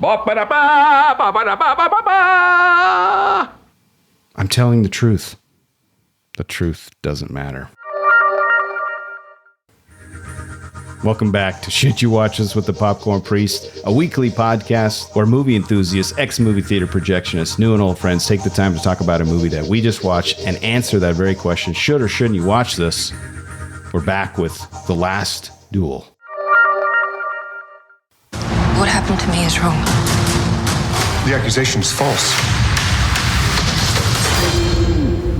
I'm telling the truth. The truth doesn't matter. Welcome back to Should You Watch This with the Popcorn Priest, a weekly podcast where movie enthusiasts, ex-movie theater projectionists, new and old friends take the time to talk about a movie that we just watched and answer that very question, should or shouldn't you watch this? We're back with The Last Duel. What happened to me is wrong. The accusation is false.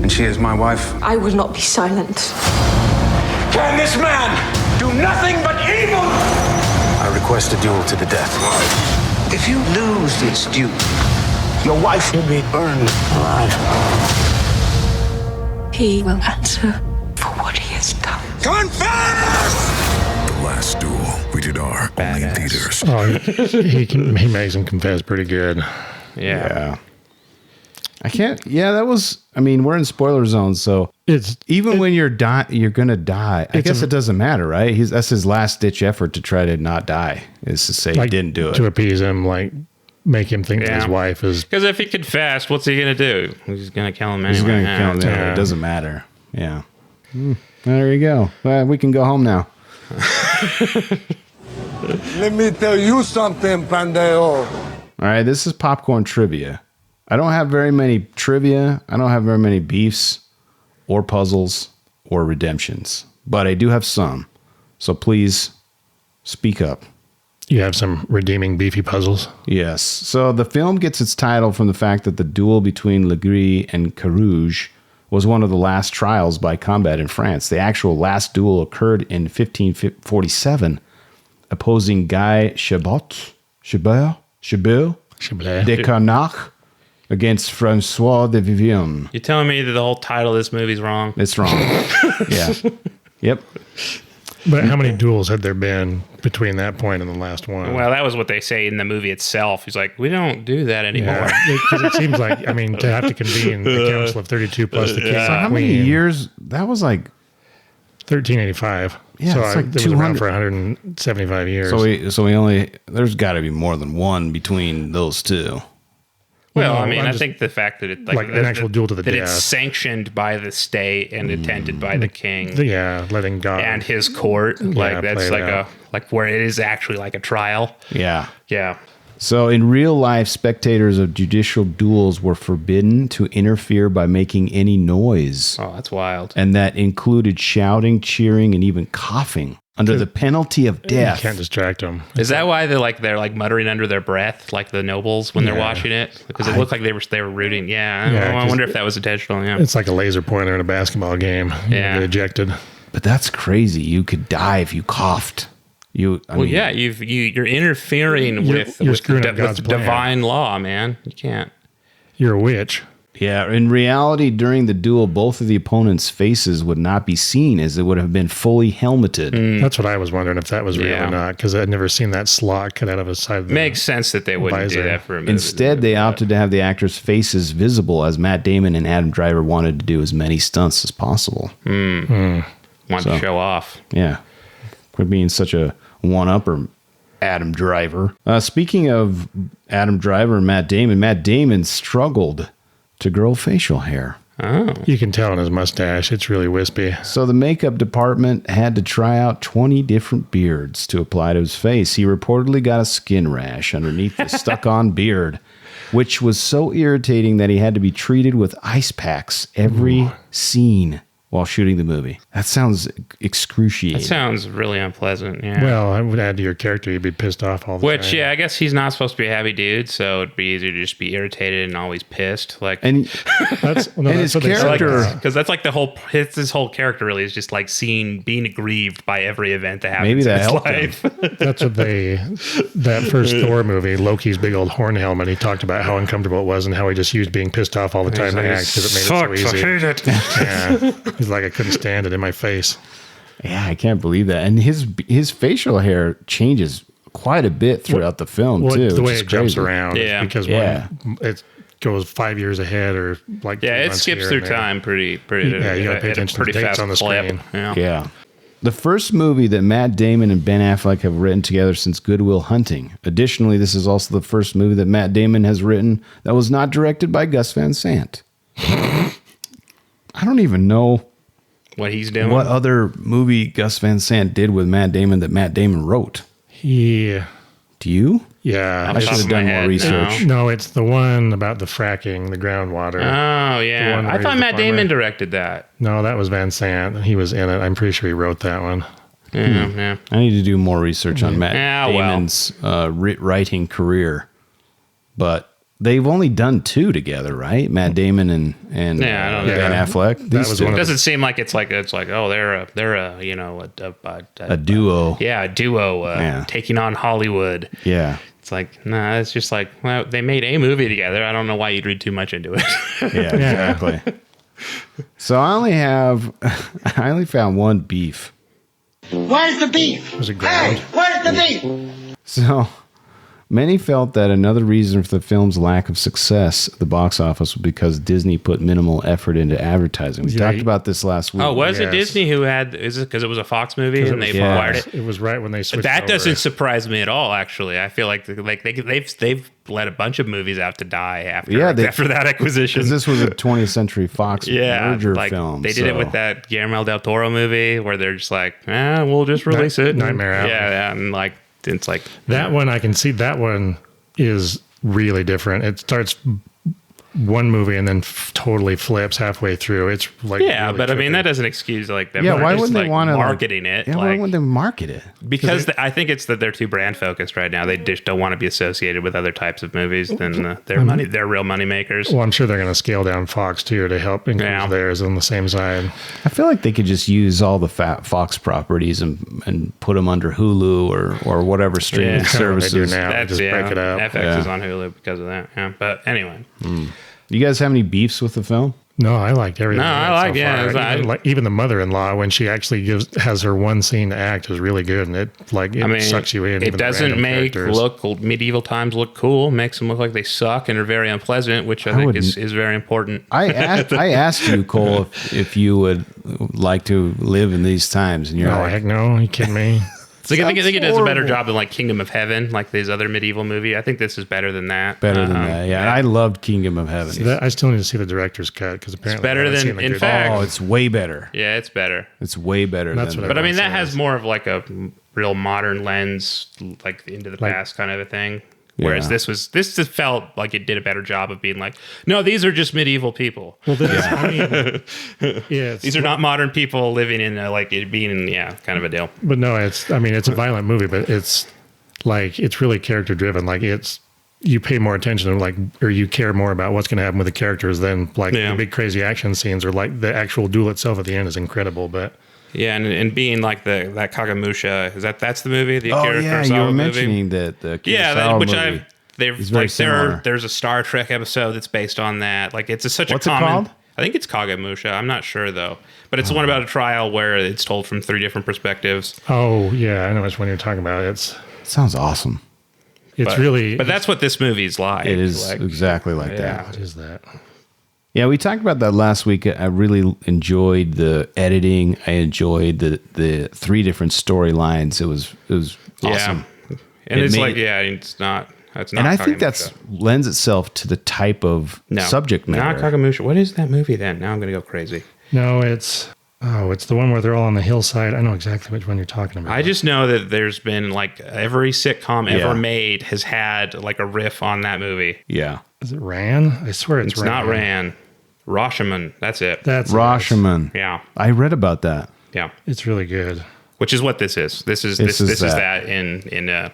And she is my wife. I will not be silent. Can this man do nothing but evil? I request a duel to the death. If you lose this duel, your wife will be burned alive. He will answer for what he has done. Confess! The Last Duel. Rated R. Only in theaters. Oh, he makes him confess pretty good. Yeah. I can't. Yeah, that was. I mean, we're in spoiler zone, so even when you're gonna die. I guess it doesn't matter, right? That's his last ditch effort to try to not die. Is to say he didn't do it to appease him, make him think that his wife is. Because if he confessed, what's he gonna do? He's gonna kill him anyway. He's gonna kill him anyway. It doesn't matter. Yeah. There you go. We can go home now. Let me tell you something, Pandeo. All right, this is popcorn trivia. I don't have very many trivia. I don't have very many beefs or puzzles or redemptions, but I do have some. So please speak up. You have some redeeming beefy puzzles? Yes. So the film gets its title from the fact that the duel between Legris and Carouge was one of the last trials by combat in France. The actual last duel occurred in 1547, opposing Guy Chabert de Carnac against Francois de Vivian. You're telling me that the whole title of this movie's wrong? It's wrong. Yeah. Yep. But how many duels had there been between that point and the last one? Well, that was what they say in the movie itself. He's like, we don't do that anymore. Because it seems like, to have to convene the Council of 32 plus the king. So how many years? That was like 1385. Yeah, so it's like it was around for 175 years. So we only, there's got to be more than one between those two. Well, I think the fact that it an actual duel to the death. It's sanctioned by the state and attended by the king. Yeah, letting God and his court. That's like where it is actually like a trial. Yeah. Yeah. So in real life, spectators of judicial duels were forbidden to interfere by making any noise. Oh, that's wild. And that included shouting, cheering, and even coughing under the penalty of death. You can't distract them. Is that why they're muttering under their breath, like the nobles when they're watching it? Because it looked like they were rooting. Yeah, I wonder if that was intentional. Yeah, it's like a laser pointer in a basketball game. Yeah, you get ejected. But that's crazy. You could die if you coughed. You're interfering with divine law, man. You can't. You're a witch. Yeah, in reality, during the duel, both of the opponents' faces would not be seen as it would have been fully helmeted. That's what I was wondering if that was real or not, because I'd never seen that slot cut out of his side. Makes sense that they wouldn't do that for a movie. Instead, they opted to have the actors' faces visible, as Matt Damon and Adam Driver wanted to do as many stunts as possible. Want to show off. Yeah. Quit being such a one-upper, Adam Driver. Speaking of Adam Driver and Matt Damon struggled to grow facial hair. Oh. You can tell in his mustache. It's really wispy. So the makeup department had to try out 20 different beards to apply to his face. He reportedly got a skin rash underneath the stuck-on beard, which was so irritating that he had to be treated with ice packs every scene while shooting the movie. That sounds excruciating. That sounds really unpleasant, yeah. Well, I would add to your character, you'd be pissed off all the time. Which, yeah, I guess he's not supposed to be a happy dude, so it'd be easier to just be irritated and always pissed. And his character... Because that's like his whole character really is just like being aggrieved by every event that happens Maybe that in his helped life. That's what that first Thor movie, Loki's big old horn helmet, he talked about how uncomfortable it was and how he just used being pissed off all the time to act because it made it so easy. I hate it. Yeah. He's like, I couldn't stand it in my face. Yeah, I can't believe that. And his facial hair changes quite a bit throughout the film, too. The way it jumps around. Yeah. Because when it goes 5 years ahead or like... Yeah, it skips through time pretty yeah, you got to pay attention to the dates on the screen. Yeah. The first movie that Matt Damon and Ben Affleck have written together since Good Will Hunting. Additionally, this is also the first movie that Matt Damon has written that was not directed by Gus Van Sant. I don't even know what he's doing. what other movie Gus Van Sant did with Matt Damon that Matt Damon wrote. Yeah. Do you? Yeah. I should have done more research. No, it's the one about the fracking, the groundwater. Oh, yeah. I thought Matt Damon directed that. No, that was Van Sant. He was in it. I'm pretty sure he wrote that one. Yeah. I need to do more research on Matt Damon's writing career. But they've only done 2 together, right? Matt Damon and Ben Affleck. It doesn't seem like it's like oh they're a you know a duo. Yeah, a duo taking on Hollywood. Yeah. It's like, nah, it's just like, well, they made a movie together. I don't know why you'd read too much into it. Yeah, exactly. So I only found one beef. Where's the beef? Was it ground? Hey, where's the beef? So many felt that another reason for the film's lack of success at the box office was because Disney put minimal effort into advertising. We talked about this last week. Oh, was it Disney who had? Is it because it was a Fox movie and they acquired it? It was right when they switched. That over. doesn't surprise me at all. Actually, I feel like they've let a bunch of movies out to die after that acquisition. Because this was a 20th Century Fox merger film. They did it with that Guillermo del Toro movie where they're just like, we'll just release it. Nightmare Alley. Yeah, and like. It's like that one. I can see that one is really different. It starts one movie and then totally flips halfway through. It's like really but trippy. I mean that doesn't excuse like them. Yeah, why wouldn't they want to marketing it? Yeah, why wouldn't they market it? Because I think it's that they're too brand focused right now. They just don't want to be associated with other types of movies than they're real money makers. Well, I'm sure they're going to scale down Fox too to help increase theirs on the same side. I feel like they could just use all the Fox properties and put them under Hulu or whatever streaming services. They do now. Just break it up. FX is on Hulu because of that. Yeah, but anyway. You guys have any beefs with the film? No, I liked everything. No, I like even the mother-in-law when she actually has her one scene to act is really good, and it sucks you in. It doesn't make medieval times look cool. Makes them look like they suck and are very unpleasant, which I think is very important. I asked you, Cole, if you would like to live in these times, and you're like, heck no, are you kidding me? I think it does a better job than like Kingdom of Heaven, like these other medieval movie. I think this is better than that. Better than that, yeah. I loved Kingdom of Heaven. I still need to see the director's cut because apparently it's better than. In fact, it's way better. Yeah, it's better. It's way better. But I mean, that has more of like a real modern lens, like into the past kind of a thing. Whereas this just felt like it did a better job of being like, no, these are just medieval people. Well, these are not modern people living in like it being kind of a deal. But no, it's a violent movie, but it's like it's really character driven. Like you pay more attention to or you care more about what's going to happen with the characters than the big crazy action scenes or like the actual duel itself at the end is incredible, but. Yeah, and being like that Kagamusha, that's the movie, the Akira Kurosawa you were movie? mentioning that the Kurosawa movie. There's a Star Trek episode that's based on that. Like it's such What's a common. it called? I think it's Kagamusha. I'm not sure though, but it's the one about a trial where it's told from 3 different perspectives. Oh yeah, I know which one you're talking about. It sounds awesome. But that's what this movie's like. It is exactly like that. What is that? Yeah, we talked about that last week. I really enjoyed the editing. I enjoyed the 3 different storylines. It was awesome. Yeah. And it's not. And I think that's lends itself to the type of subject matter. Not Kagamusha. What is that movie then? Now I'm going to go crazy. No, it's the one where they're all on the hillside. I know exactly which one you're talking about. I just know that there's been like every sitcom ever made has had like a riff on that movie. Yeah. Is it Ran? I swear it's Ran. Not Ran. Rashomon. That's it. That's Rashomon. Yeah. I read about that. Yeah. It's really good. Which is what this is. This is that in a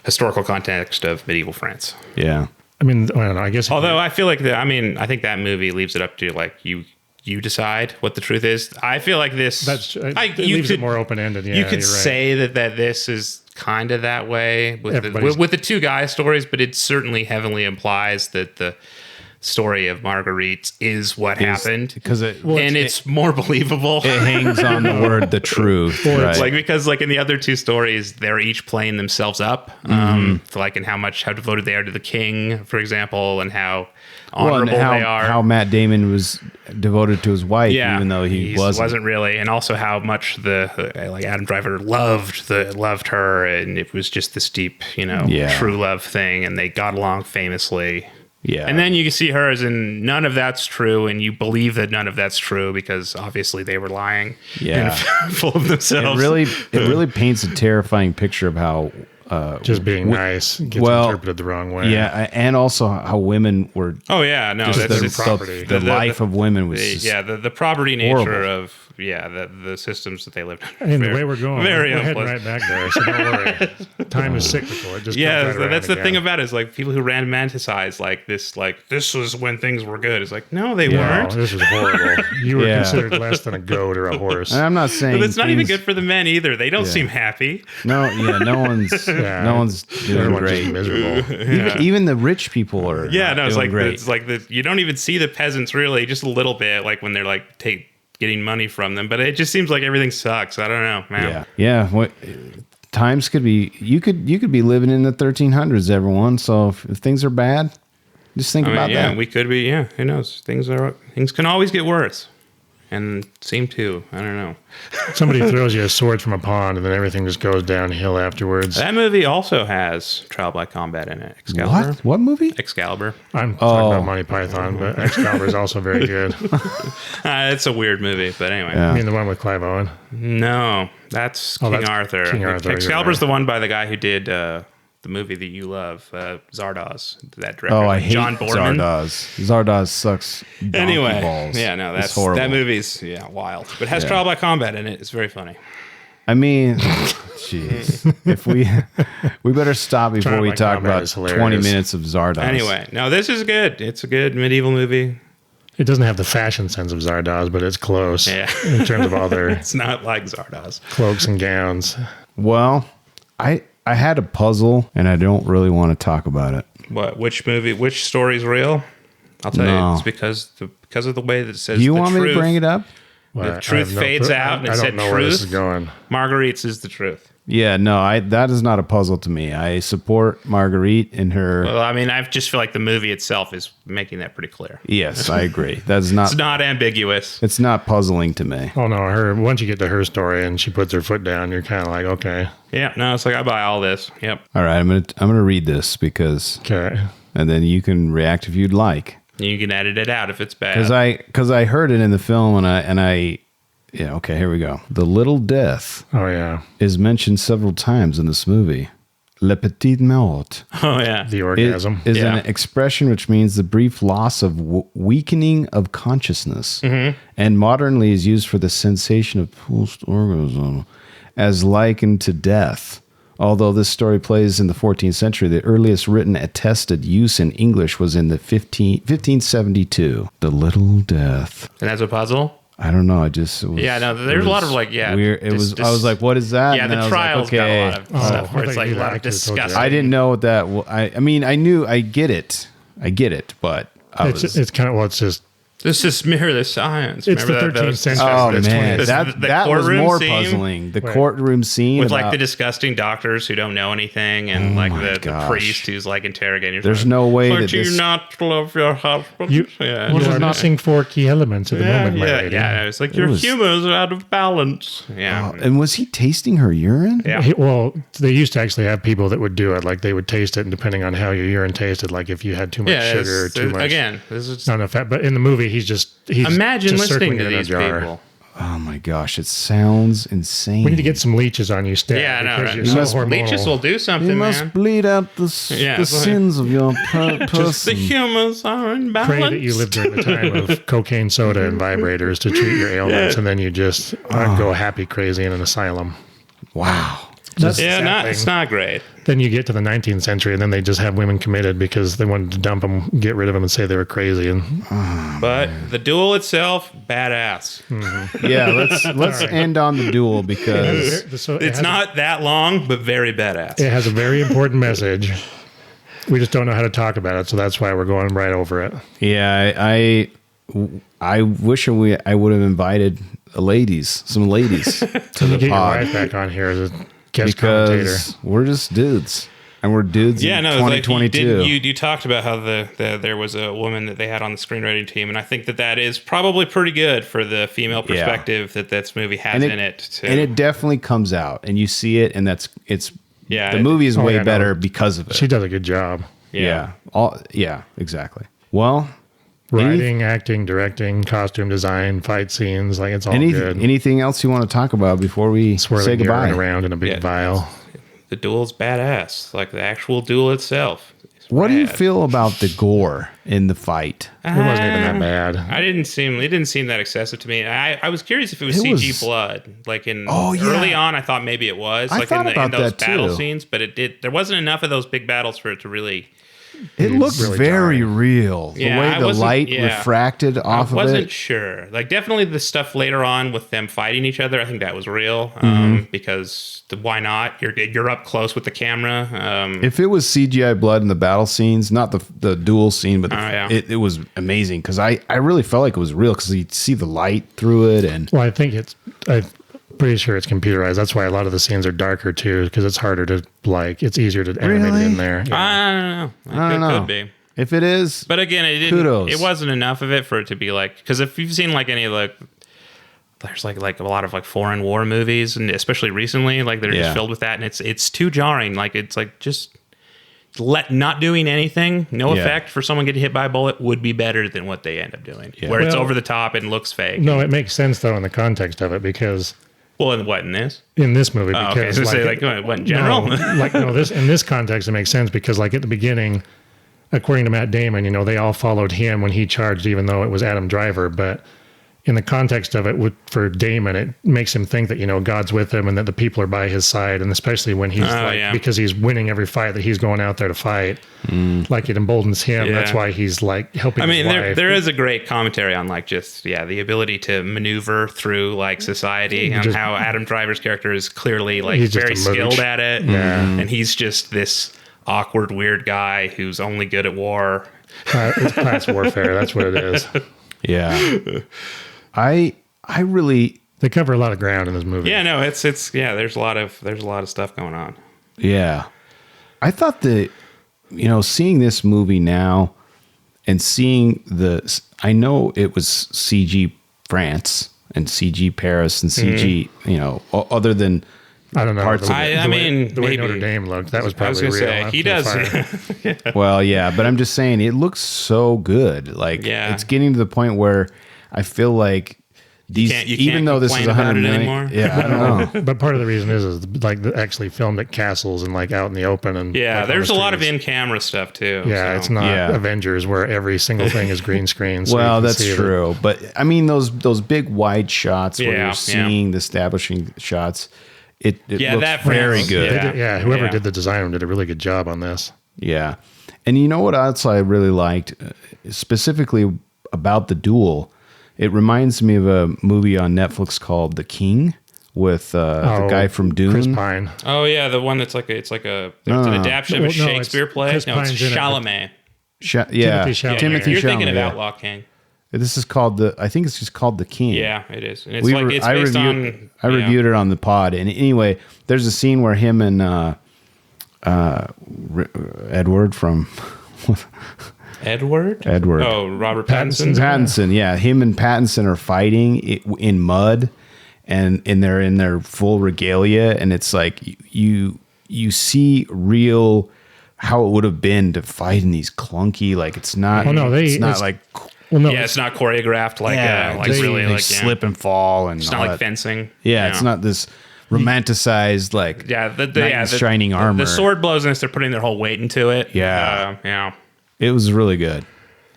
historical context of medieval France. Yeah. I mean, I don't know. I guess. Although I feel like I think that movie leaves it up to like you decide what the truth is. I feel like this. It leaves it more open ended. Yeah, you could say that this is kind of that way with the 2 guy stories, but it certainly heavily implies that the story of Marguerite is what happened, because it's more believable. It hangs on the word the truth, right? Like, because like in the other two stories, they're each playing themselves up, like in how devoted they are to the king, for example, and how honorable they are. How Matt Damon was devoted to his wife, even though he wasn't really, and also how much like Adam Driver loved her, and it was just this deep, true love thing, and they got along famously. Yeah. And then you can see her as in none of that's true, and you believe that none of that's true because obviously they were lying and full of themselves. It really paints a terrifying picture of how just being nice gets interpreted the wrong way. Yeah, and also how women were. Oh yeah, no, that's property. The life of women was the property nature of the systems that they lived in. And the way we're going, we're heading right back there. So don't worry, time is cyclical. It just that's the thing about it, is like people who romanticize this was when things were good. It's like, no, they weren't. This was horrible. You were considered less than a goat or a horse. And I'm not saying but it's not even good for the men either. They don't seem happy. No one's doing great. Just miserable. Even the rich people are. It's like you don't even see the peasants really, just a little bit, like when they're like getting money from them, but it just seems like everything sucks. I don't know, man. Yeah. What times could be? You could be living in the 1300s, everyone. So if things are bad, just think about that. We could be. Yeah, who knows? Things can always get worse, and seem to. I don't know. Somebody throws you a sword from a pond, and then everything just goes downhill afterwards. That movie also has trial by combat in it. Excalibur. What movie? Excalibur. I'm talking about Monty Python, but Excalibur is also very good. It's a weird movie, but anyway. You mean the one with Clive Owen? No, that's King Arthur. King Arthur. Excalibur's the one by the guy who did the movie that you love, Zardoz, that director. Oh, I hate John Boorman. Zardoz sucks. Anyway, balls. yeah, no, It's horrible. that movie's wild, but it has trial by combat in it. It's very funny. I mean, jeez, if we better stop before we talk about 20 minutes of Zardoz. Anyway, no, this is good. It's a good medieval movie. It doesn't have the fashion sense of Zardoz, but it's close. Yeah. In terms of all their it's not like Zardoz. Cloaks and gowns. Well, I had a puzzle, and I don't really want to talk about it. What? Which movie? Which story's real? I'll tell you. It's because of the way that it says. Do you want me to bring it up? The truth fades out, and it said truth. Where this is going. Marguerite's is the truth. Yeah, no, that is not a puzzle to me. I support Marguerite in her. Well, I mean, I just feel like the movie itself is making that pretty clear. Yes, I agree. That's not. It's not ambiguous. It's not puzzling to me. Oh no, once you get to her story and she puts her foot down, you're kind of like, okay. Yeah, no, it's like I buy all this. Yep. All right, I'm gonna read this because. Okay. And then you can react if you'd like. You can edit it out if it's bad. Because I heard it in the film and I. Yeah, okay, here we go. The little death is mentioned several times in this movie. Le petit mort. Oh, yeah. The orgasm. Is an expression which means the brief loss of weakening of consciousness. Mm-hmm. And modernly is used for the sensation of post-orgasm as likened to death. Although this story plays in the 14th century, the earliest written attested use in English was in the 1572. The little death. And that's a puzzle? I don't know. There's a lot of weird. I was like, what is that? Yeah, the trial's got a lot of stuff where it's like a lot of disgusting. I didn't know what that. I mean, I get it, but it's kind of it's just. Let's just mirror the science. It's the 13th century. Oh, man. That was more puzzling. The courtroom scene. With like the disgusting doctors who don't know anything and the priest who's like interrogating. There's no way that this... you not love your husband? You are missing 4 key elements at the moment, my lady. Yeah, it's like your humors are out of balance. Yeah. And was he tasting her urine? Yeah. They used to actually have people that would do it. Like they would taste it, and depending on how your urine tasted, like if you had too much sugar or too much. Again, this is not enough fat. But in the movie, he's imagine just listening to these people. Oh my gosh, it sounds insane. We need to get some leeches on you, Stan. Yeah, no, right. Leeches will do something. You must bleed out the sins of your person. Just the humors are in balance. Pray that you lived during the time of cocaine soda and vibrators to treat your ailments, and then you just go happy crazy in an asylum. Wow. It's not great. Then you get to the 19th century, and then they just have women committed because they wanted to dump them, get rid of them, and say they were crazy. But the duel itself, badass. Mm-hmm. Yeah, let's end on the duel because it's not that long, but very badass. It has a very important message. We just don't know how to talk about it, so that's why we're going right over it. Yeah, I wish I would have invited some ladies to the Get your pod wife back on here as a guest because commentator. we're just dudes, and we're dudes. Yeah, in no, 2022. like you talked about how there was a woman that they had on the screenwriting team, and I think that is probably pretty good for the female perspective that this movie has in it. Too. And it definitely comes out, and you see it, and the it- movie is way no. better because of it. She does a good job. Yeah. Exactly. Well, Writing, acting, directing, costume design, fight scenes, like it's all good. anything else you want to talk about before we Swirling say goodbye? urine around in a big vial. The duel's badass, like the actual duel itself. What do you feel about the gore in the fight? It wasn't even that bad. It didn't seem that excessive to me. I was curious if it was It CG was- blood. Like yeah. early on, I thought maybe it was. I Like thought in about those that battle too. scenes, but there wasn't enough of those big battles for it to really. It looked really very jarring. real. Yeah, the way I the wasn't- light yeah. refracted off I wasn't of it. sure. Like definitely the stuff later on with them fighting each other, I think that was real. Because why not? You're up close with the camera. If it was CGI blood in the battle scenes, not the duel scene, but it was amazing because I really felt like it was real because you'd see the light through it. And Well, I think I'm pretty sure it's computerized. That's why a lot of the scenes are darker too, because it's harder to it's easier to animate Really? it in there. Yeah. I don't know. I don't know. Could be. if it is, But again, it didn't. Kudos. It wasn't enough of it for it to be like. Because if you've seen like any of the, there's like a lot of like foreign war movies, and especially recently, like they're Yeah. just filled with that, and it's too jarring. Like it's like just not doing anything, no Yeah. effect for someone getting hit by a bullet would be better than what they end up doing, Yeah. where it's Well- over the top and looks fake. No, it makes sense though in the context of it because Well, and what in this? in this movie, Oh, because okay. I was gonna say, like, what, in general? In this context, it makes sense because like at the beginning, according to Matt Damon, they all followed him when he charged, even though it was Adam Driver. But in the context of it, for Damon, it makes him think that God's with him and that the people are by his side, and especially when he's because he's winning every fight that he's going out there to fight, like it emboldens him. Yeah. That's why he's like helping. I mean, his wife. there is a great commentary on like just the ability to maneuver through like society and how Adam Driver's character is clearly like He's just very a mooch. skilled at it, Yeah. and he's just this awkward, weird guy who's only good at war. It's class warfare. That's what it is. yeah, I really, They cover a lot of ground in this movie. Yeah, no, it's there's a lot of stuff going on. yeah, I thought that seeing this movie now and seeing I know it was CG France and CG Paris and CG, other than I don't know. Parts of it. I mean, the way maybe. Notre Dame looked, that was I was probably gonna real. say he after the does. fire. Well, yeah, but I'm just saying it looks so good. Like it's getting to the point where I feel like these, you even can't though this is complain about 100 it million, anymore. yeah, I don't know. But part of the reason is like they actually filmed at castles and like out in the open and Yeah, like, on there's the a lot of streets. in-camera stuff too. Yeah, so. it's not Yeah. Avengers where every single thing is green screen. So you Well, can that's see it. true, but I mean those big wide shots where Yeah, you're seeing the establishing shots. It Yeah, looks that very France, good. They did- whoever Yeah. did the design did a really good job on this. Yeah. And you know what else I really liked? Specifically about the duel, it reminds me of a movie on Netflix called The King with the guy from Dune. Chris Pine. Oh yeah, the one that's it's an no. adaptation of a No, Shakespeare it's- play. Chris No, it's Pine's in it. Chalamet. Yeah, Chalamet. Timothy You're Chalamet. thinking of yeah. Outlaw King. This is called I think it's just called The King. Yeah, it is. And it's it's I based reviewed, on. I reviewed it on the pod. And anyway, there's a scene where him and Edward from Edward. Oh, Robert Pattinson's Pattinson. Pattinson. Yeah, him and Pattinson are fighting in mud, and they're in their full regalia, and it's like you see real how it would have been to fight in these clunky, like it's not. Oh, no, it's not it's- like Well, no, Yeah, it's not choreographed like just really they like slip and fall, and It's all not like that. fencing. Yeah, it's not this romanticized like knight in shining armor. The sword blows in this. They're putting their whole weight into it. Yeah. yeah. It was really good.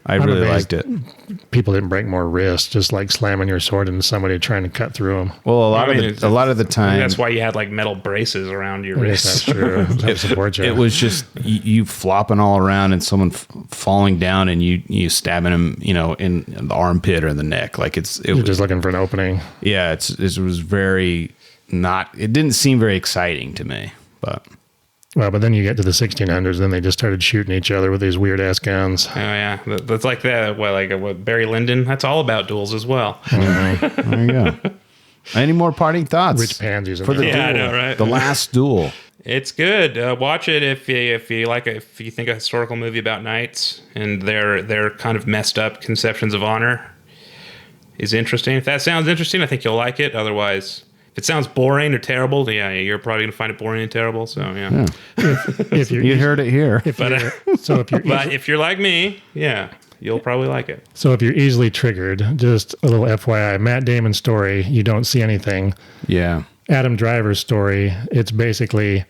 I I'm really amazed liked it. people didn't break more wrists, just like slamming your sword into somebody trying to cut through them. Well, a lot I mean, of the I time, think that's why you had like metal braces around your I guess that's wrists. true. Help support you. it was just you flopping all around and someone falling down and you stabbing him, in the armpit or the neck. Like it You're was just looking for an opening. yeah, it was very not. It didn't seem very exciting to me, but Well, but then you get to the 1600s, then they just started shooting each other with these weird ass guns. Oh yeah, that's like that. What Barry Lyndon? That's all about duels as well. There you go. Any more parting thoughts? Rich pansies in for the there. duel, Yeah, I know, right? The Last Duel. It's good. Watch it if you like if you think a historical movie about knights and their kind of messed up conceptions of honor is interesting. If that sounds interesting, I think you'll like it. Otherwise, if it sounds boring or terrible, yeah, you're probably gonna find it boring and terrible. So yeah. If you're You heard it here. But if you're like me, yeah, you'll probably like it. So if you're easily triggered, just a little FYI, Matt Damon's story, you don't see anything. Yeah. Adam Driver's story, it's basically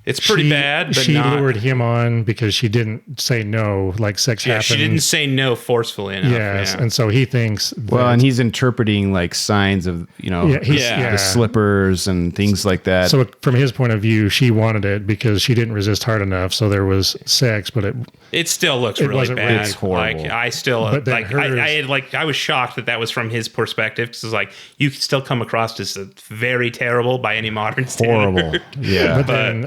It's pretty bad, but she not. lured him on because she didn't say no, like sex Yeah, happened. she didn't say no forcefully enough. Yes, yeah. and so he thinks. Well, that- and he's interpreting like signs of, Yeah. the slippers and things like that. So from his point of view, she wanted it because she didn't resist hard enough. So there was sex, but It still looks It really wasn't bad. really- It's horrible. Like I still But then I was shocked that was from his perspective because it's like you could still come across as very terrible by any modern Horrible. standard. Yeah. but then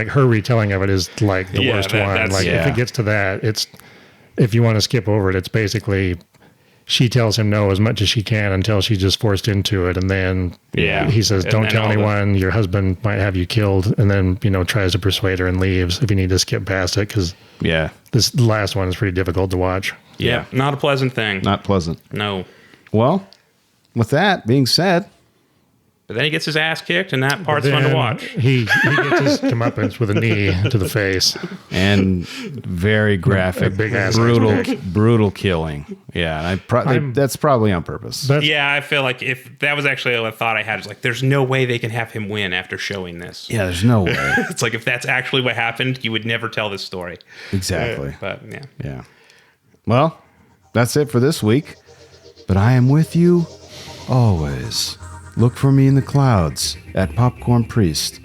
her retelling of it is like the Yeah, worst that- one. that's- Like if yeah. it gets to that, it's if you want to skip over it, it's basically she tells him no as much as she can until she's just forced into it, and then Yeah. he says, And "Don't then tell all the- anyone. Your husband might have you killed," and then tries to persuade her and leaves. If you need to skip past it, because Yeah. this last one is pretty difficult to watch. Yeah, not a pleasant thing. Not pleasant. No. Well, with that being said, But then he gets his ass kicked, and that part's fun to Then watch. He gets his comeuppance with a knee to the face. and very graphic, big ass brutal killing. Yeah, and that's probably on purpose. That's, Yeah, I feel like if that was actually a thought I had, is like, there's no way they can have him win after showing this. Yeah, there's no way. It's like if that's actually what happened, you would never tell this story. Exactly. But yeah. Yeah. Well, that's it for this week. But I am with you always. Look for me in the clouds at Popcorn Priest.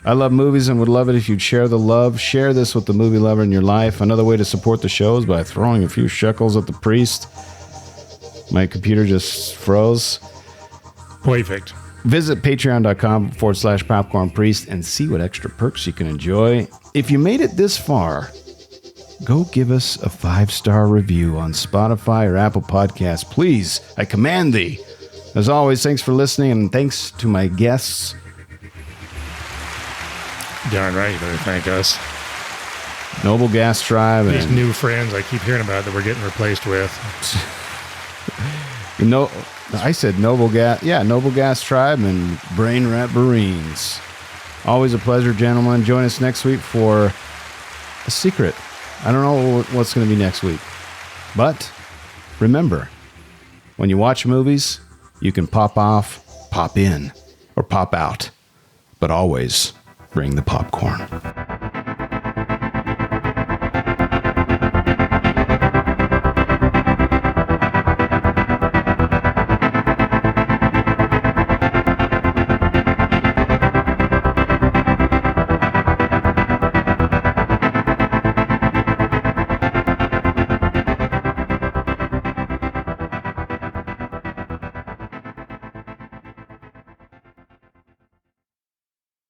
I love movies and would love it if you'd share the love. Share this with the movie lover in your life. Another way to support the show is by throwing a few shekels at the priest. My computer just froze. perfect. Visit patreon.com/popcorn priest and see what extra perks you can enjoy. If you made it this far, go give us a 5-star review on Spotify or Apple Podcasts. Please, I command thee. As always, thanks for listening, and thanks to my guests. Darn right, you better thank us. Noble Gas Tribe These and new friends I keep hearing about that we're getting replaced with. I said Noble Gas. Yeah, Noble Gas Tribe and Brain Rat Marines. Always a pleasure, gentlemen. Join us next week for a secret. I don't know what's going to be next week. But remember, when you watch movies, you can pop off, pop in, or pop out. But always bring the popcorn.